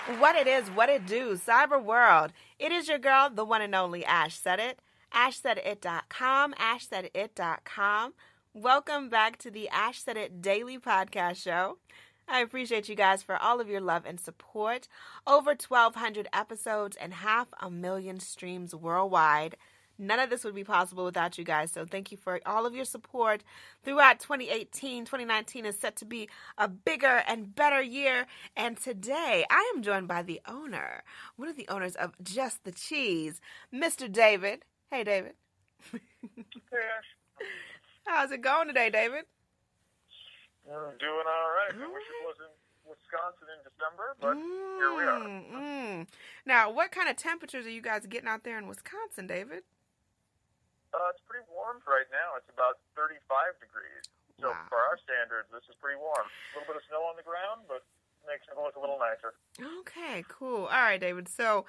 What it is, what it do, cyber world. It is your girl, the one and only Ash Said It. AshSaidIt.com, AshSaidIt.com. Welcome back to the Ash Said It Daily Podcast Show. I appreciate you guys for all of your love and support. Over 1,200 episodes and 500,000 streams worldwide. None of this would be possible without you guys, so thank you for all of your support throughout 2018. 2019 is set to be a bigger and better year, and today I am joined by the owner, one of the owners of Just the Cheese, Mr. David. Hey, David. Yeah, How's it going today, David? I'm doing all right. I wish it was in Wisconsin in December, but here we are. Now, what kind of temperatures are you guys getting out there in Wisconsin, David? It's pretty warm right now. It's about 35 degrees. So Wow. for our standards, this is pretty warm. A little bit of snow on the ground, but makes it look a little nicer. Okay, cool. All right, David. So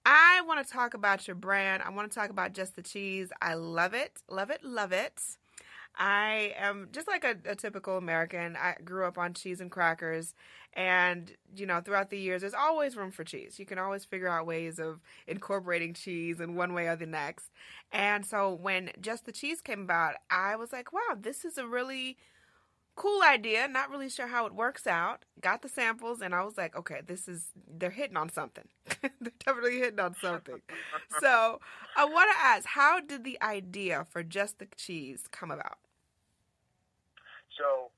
I want to talk about your brand. I want to talk about Just the Cheese. I love it, love it, love it. I am just like a typical American. I grew up on cheese and crackers. And, throughout the years, there's always room for cheese. You can always figure out ways of incorporating cheese in one way or the next. And so when Just the Cheese came about, I was like, wow, this is a really cool idea. Not really sure how it works out. Got the samples, and I was like, okay, they're hitting on something. They're definitely hitting on something. So I want to ask, how did the idea for Just the Cheese come about? So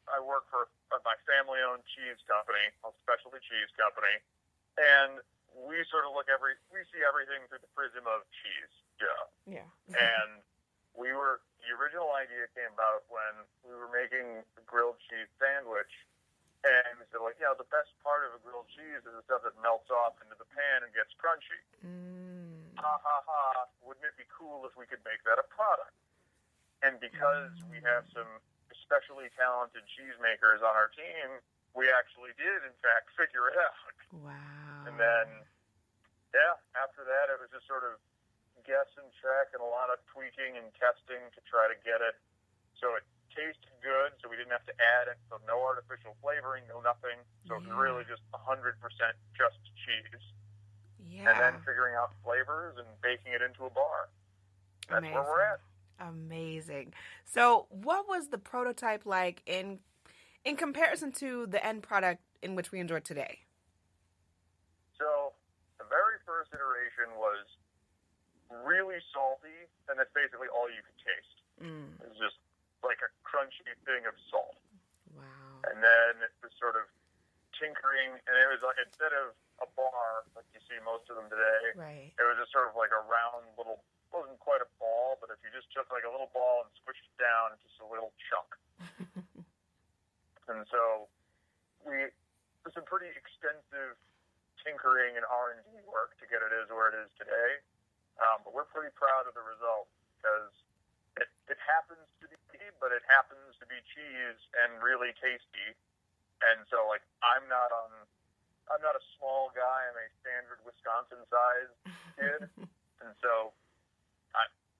I work for my family-owned cheese company, a specialty cheese company, and we sort of we see everything through the prism of cheese. Yeah. And the original idea came about when we were making a grilled cheese sandwich, and we said, the best part of a grilled cheese is the stuff that melts off into the pan and gets crunchy. Ha ha ha, wouldn't it be cool if we could make that a product? And because we have some especially talented cheesemakers on our team, we actually did, in fact, figure it out. Wow. And then, after that, it was just sort of guess and check and a lot of tweaking and testing to try to get it so it tasted good, so we didn't have to add it, so no artificial flavoring, no nothing. So it was really just 100% just cheese. Yeah. And then figuring out flavors and baking it into a bar. That's Amazing. where we're at. Amazing. So what was the prototype like in comparison to the end product in which we enjoy today? So the very first iteration was really salty, and that's basically all you could taste. It was just like a crunchy thing of salt. Wow. And then it was sort of tinkering, and it was like, instead of a bar like you see most of them today, Right. it was just sort of like a round little, wasn't quite a ball, but if you just took like a little ball and squished it down, it's just a little chunk. And so there's some pretty extensive tinkering and R&D work to get it where it is today. But we're pretty proud of the result because it happens to be, but it happens to be cheese and really tasty. And so, I'm not a small guy. I'm a standard Wisconsin size kid, and so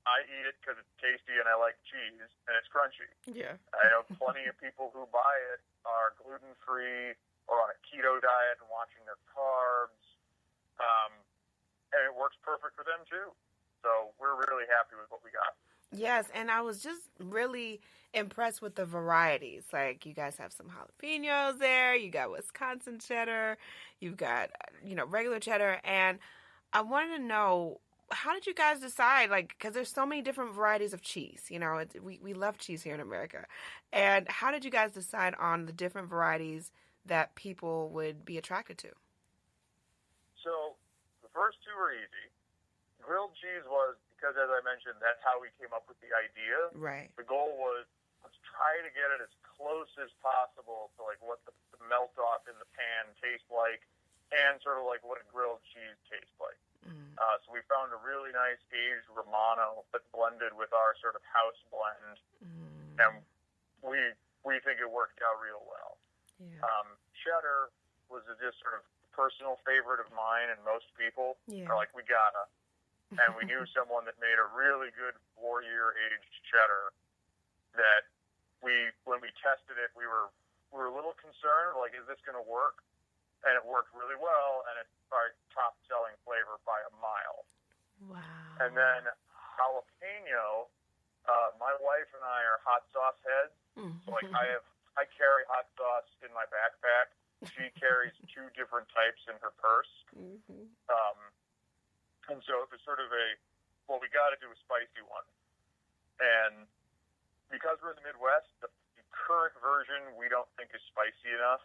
I eat it because it's tasty and I like cheese and it's crunchy. Yeah. I know plenty of people who buy it are gluten-free or on a keto diet and watching their carbs, and it works perfect for them too. So we're really happy with what we got. Yes, and I was just really impressed with the varieties. Like, you guys have some jalapenos there, you got Wisconsin cheddar, you've got, regular cheddar, and I wanted to know, how did you guys decide, because there's so many different varieties of cheese, we love cheese here in America, and how did you guys decide on the different varieties that people would be attracted to? So the first two were easy. Grilled cheese was, because as I mentioned, that's how we came up with the idea. Right. The goal was, let's try to get it as close as possible to what the melt off in the pan tastes like, and sort of like what a grilled cheese tastes like. So we found a really nice aged Romano that blended with our sort of house blend, and we think it worked out real well. Yeah. Cheddar was just sort of personal favorite of mine and most people. Yeah. Are like, we gotta. And we knew someone that made a really good 4-year aged cheddar that when we tested it, we were a little concerned, is this going to work? and it worked really well, and it's our top-selling flavor by a mile. And Wow. then jalapeno, my wife and I are hot sauce heads. So like I carry hot sauce in my backpack. She carries 2 different types in her purse. Mm-hmm. And so it was sort of well, we got to do a spicy one. And because we're in the Midwest, the current version we don't think is spicy enough.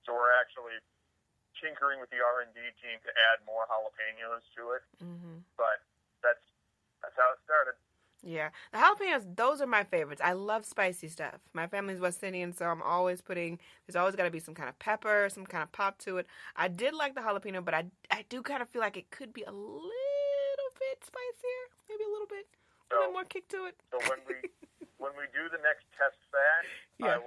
So we're actually tinkering with the R&D team to add more jalapenos to it. But that's how it started. Yeah. The jalapenos, those are my favorites. I love spicy stuff. My family's West Indian, so I'm always there's always got to be some kind of pepper, some kind of pop to it. I did like the jalapeno, but I do kind of feel like it could be a little bit spicier. Maybe a little bit more kick to it. So when we do the next test batch, yeah.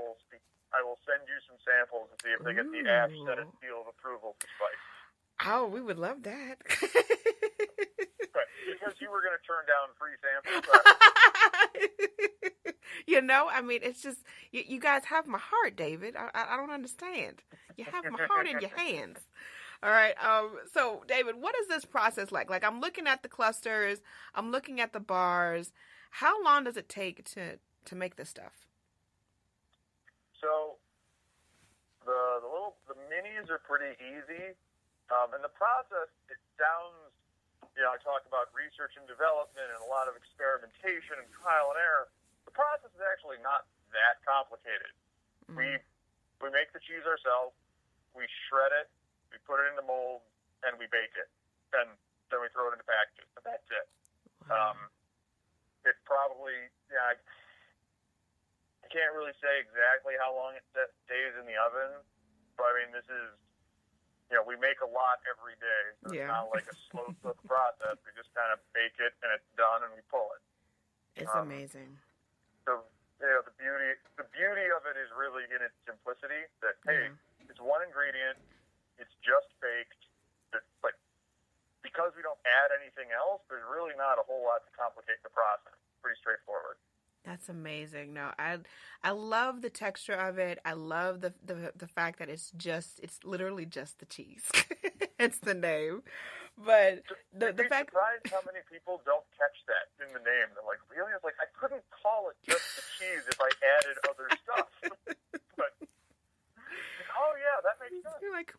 I will send you some samples and see if they get the Ash Senate seal of approval for spice. Oh, we would love that. Because you were going to turn down free samples. I mean, it's just, you guys have my heart, David. I don't understand. You have my heart in your hands. All right. So, David, what is this process like? Like, I'm looking at the clusters. I'm looking at the bars. How long does it take to make this stuff? So, the minis are pretty easy. And the process, it sounds, I talk about research and development and a lot of experimentation and trial and error. The process is actually not that complicated. We make the cheese ourselves, we shred it, we put it in the mold, and we bake it. And then we throw it into packages. And that's it. Wow. It probably, I can't really say exactly how long it stays in the oven. But I mean, this is, we make a lot every day. So it's not like a slow cook process. We just kind of bake it and it's done and we pull it. It's amazing. So, the beauty of it is really in its simplicity that, hey, it's one ingredient, it's just baked, but because we don't add anything else, there's really not a whole lot to complicate the process. Pretty straightforward. That's amazing. No, I love the texture of it. I love the fact that it's literally just the cheese. It's the name. But the fact, surprised how many people don't catch that in the name. They're like, really? It's like, I couldn't call it just the cheese if I added other stuff. But oh yeah, that makes sense. You're like,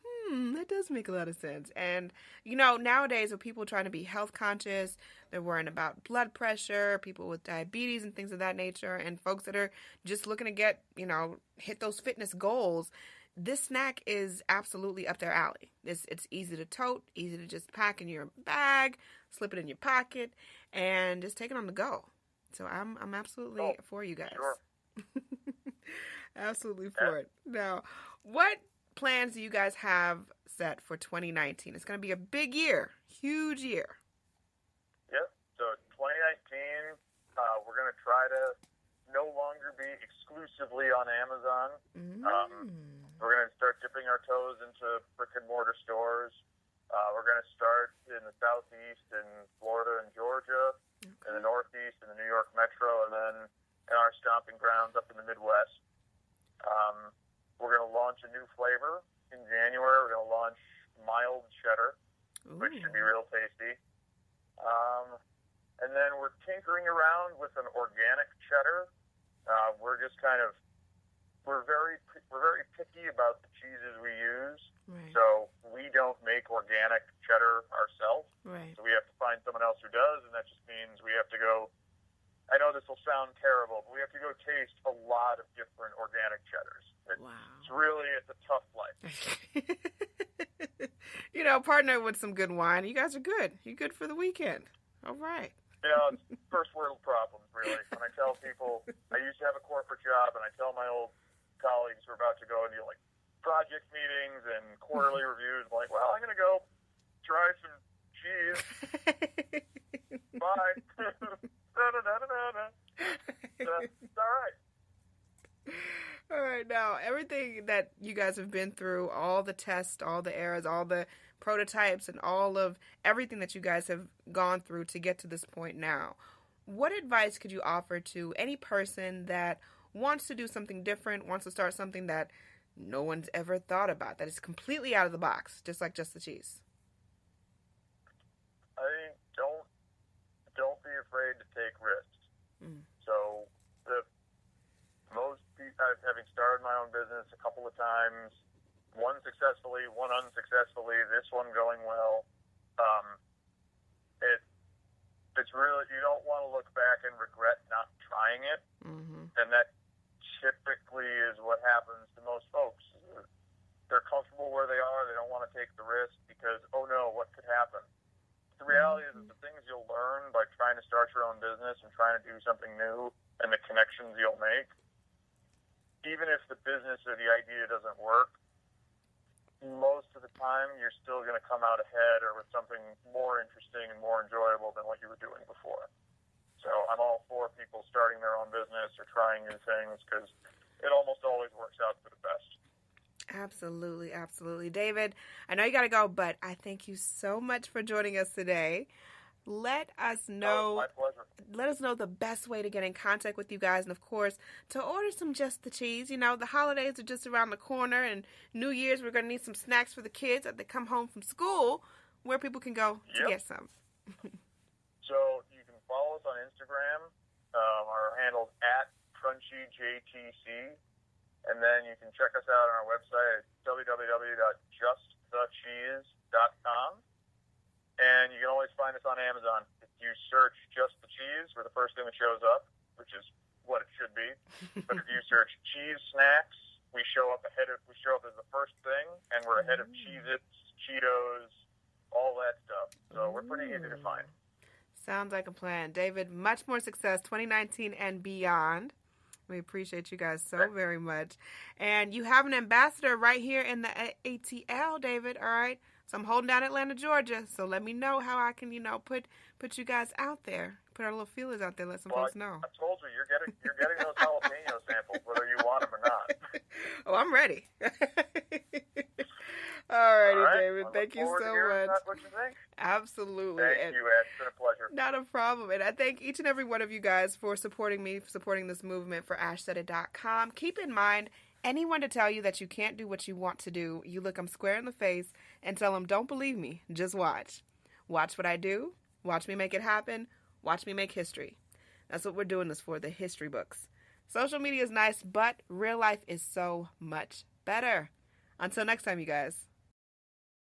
that does make a lot of sense. And nowadays with people trying to be health conscious, they're worrying about blood pressure, people with diabetes and things of that nature, and folks that are just looking to get, hit those fitness goals. This snack is absolutely up their alley. It's easy to tote, easy to just pack in your bag, slip it in your pocket, and just take it on the go. So I'm absolutely for you guys. Sure. Absolutely for it. Now, what plans do you guys have set for 2019? It's going to be a big year, huge year. Yep. So 2019, we're going to try to no longer be exclusively on Amazon. We're going to start dipping our toes into brick and mortar stores. We're going to start in the Southeast in Florida and Georgia, in the Northeast in the New York Metro, and then in our stomping grounds up in the Midwest. We're going to launch a new flavor in January. We're going to launch mild cheddar, which should be real tasty. And then we're tinkering around with an organic cheddar. We're very picky about the cheeses we use. Right. So we don't make organic cheddar ourselves. Right. So we have to find someone else who does, and that just means we have to go. I know this will sound terrible, but we have to go taste a lot of different organic cheddars. It's a tough life. Partner with some good wine. You guys are good. You're good for the weekend. All right. It's first world problems, really. When I tell people, I used to have a corporate job, and I tell my old colleagues who are about to go into project meetings and quarterly reviews, I'm like, well, I'm going to go try some cheese. Bye. It's all right. All right. Now, everything that you guys have been through, all the tests, all the errors, all the prototypes, and all of everything that you guys have gone through to get to this point now, what advice could you offer to any person that wants to do something different, wants to start something that no one's ever thought about, that is completely out of the box, just like Just the Cheese? I think don't be afraid to take risks. Mm. So the most people, having started my own business a couple of times, one successfully, one unsuccessfully, this one going well. It's really, you don't want to look back and regret not trying it, and that typically is what happens to most folks. They're comfortable where they are. They don't want to take the risk because, oh no, what could happen? The reality is that the things you'll learn by trying to start your own business and trying to do something new and the connections you'll make, even if the business or the idea doesn't work, most of the time you're still going to come out ahead or with something more interesting and more enjoyable than what you were doing before. So I'm all for people starting their own business or trying new things because it almost always works out for the best. Absolutely, absolutely. David, I know you got to go, but I thank you so much for joining us today. Let us know. My pleasure. Let us know the best way to get in contact with you guys, and of course, to order some Just the Cheese. You know, the holidays are just around the corner, and New Year's, we're going to need some snacks for the kids as they come home from school, where people can go to get some. So you can follow us on Instagram. Our handle's @CrunchyJTC. And then you can check us out on our website at www.justthecheese.com. And you can always find us on Amazon. If you search Just the Cheese, we're the first thing that shows up, which is what it should be. But if you search cheese snacks, we show up as the first thing, and we're ahead of Cheez-Its, Cheetos, all that stuff. So we're pretty easy to find. Sounds like a plan. David, much more success 2019 and beyond. We appreciate you guys so very much. And you have an ambassador right here in the ATL, David, all right? So I'm holding down Atlanta, Georgia. So let me know how I can, put you guys out there. Put our little feelers out there, let some folks know. I told you, you're getting those jalapeno samples, whether you want them or not. Oh, I'm ready. All righty, David. Well, thank you so much. What you think? Absolutely. Thank you, Ed. It's been a pleasure. Not a problem. And I thank each and every one of you guys for supporting me, for supporting this movement for AshSaidIt.com. Keep in mind, anyone to tell you that you can't do what you want to do, you look them square in the face and tell them, don't believe me, just watch. Watch what I do. Watch me make it happen. Watch me make history. That's what we're doing this for, the history books. Social media is nice, but real life is so much better. Until next time, you guys.